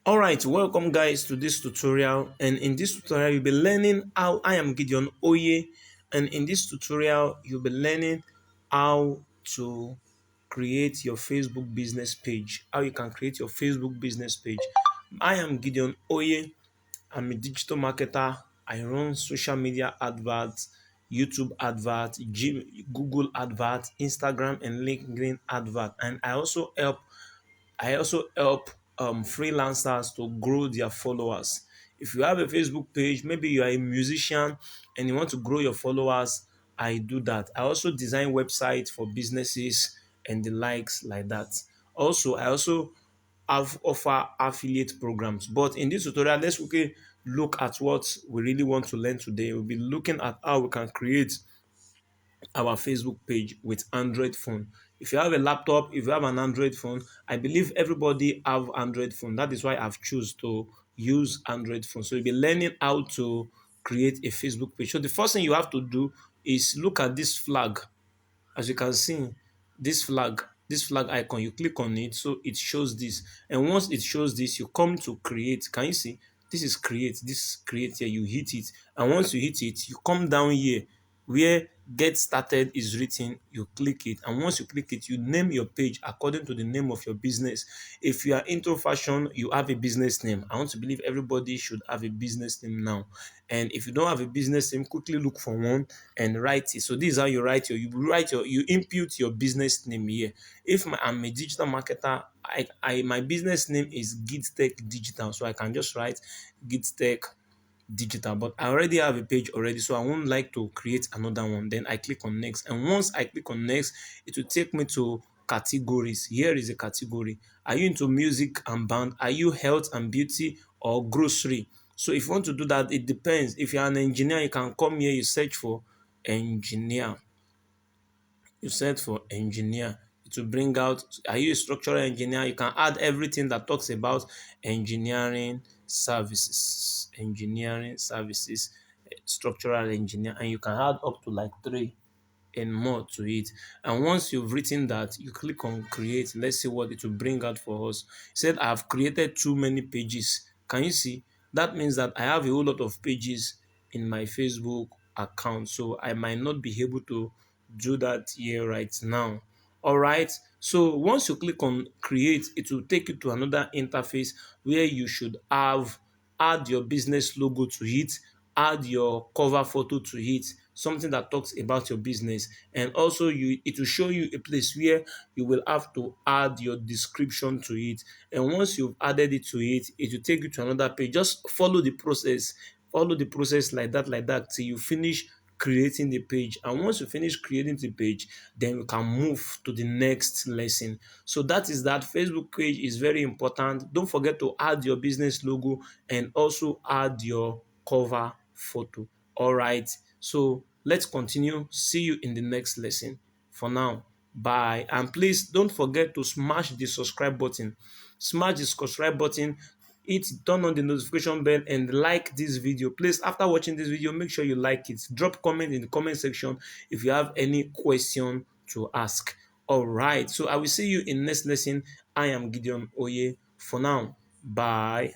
Alright, welcome guys to this tutorial, and in this tutorial you'll be learning how I am Gideon Oye, and in this tutorial you'll be learning how to create your Facebook business page, how you can create your Facebook business page. I am Gideon Oye. I'm a digital marketer. I run social media adverts, YouTube adverts, Google adverts, Instagram and LinkedIn adverts, and I also help freelancers to grow their followers. If you have a Facebook page, maybe you are a musician and you want to grow your followers, I do that. I also design websites for businesses and the likes like that. Also, I also offer affiliate programs. But in this tutorial, let's quickly look at what we really want to learn today. We'll be looking at how we can create our Facebook page with Android phone. If you have a laptop, if you have an Android phone, I believe everybody have Android phone. That is why I've choose to use Android phone. So you'll be learning how to create a Facebook page. So the first thing you have to do is look at this flag. As you can see, this flag icon, you click on it, so it shows this. And once it shows this, you come to create. Can you see? This is create. This create here, you hit it. And once you hit it, you come down here where get started is written, you click it, and once you click it, you name your page according to the name of your business. If you are into fashion, you have a business name. I want to believe everybody should have a business name now. And if you don't have a business name, quickly look for one and write it. So this is how you write you input your business name here. If I'm a digital marketer, my business name is GitTech Digital, so I can just write GitTech Digital. But I already have a page already, so I won't like to create another one. Then I click on next, and once I click on next, it will take me to categories. Here is a category. Are you into music and band? Are you health and beauty or grocery? So if you want to do that, it depends. If you're an engineer, you can come here, you search for engineer. You search for engineer. It will bring out, are you a structural engineer? You can add everything that talks about engineering services. Engineering services, structural engineer, and you can add up to like 3 and more to it. And once you've written that, you click on create. Let's see what it will bring out for us. It said I have created too many pages. Can you see? That means that I have a whole lot of pages in my Facebook account, so I might not be able to do that here right now. All right, so once you click on create, it will take you to another interface where you should add your business logo to it, add your cover photo to it, something that talks about your business, and also it will show you a place where you will have to add your description to it. And once you've added it to it, it will take you to another page. Just follow the process like that till you finish creating the page. And once you finish creating the page, then you can move to the next lesson. So that is that. Facebook page is very important. Don't forget to add your business logo and also add your cover photo. All right, so let's continue. See you in the next lesson. For now, bye. And please don't forget to smash the subscribe button. Smash the subscribe button, turn on the notification bell, and like this video. Please, after watching this video, make sure you like it. Drop comment in the comment section if you have any question to ask. All right, so I will see you in next lesson. I am Gideon Oye. For now, bye.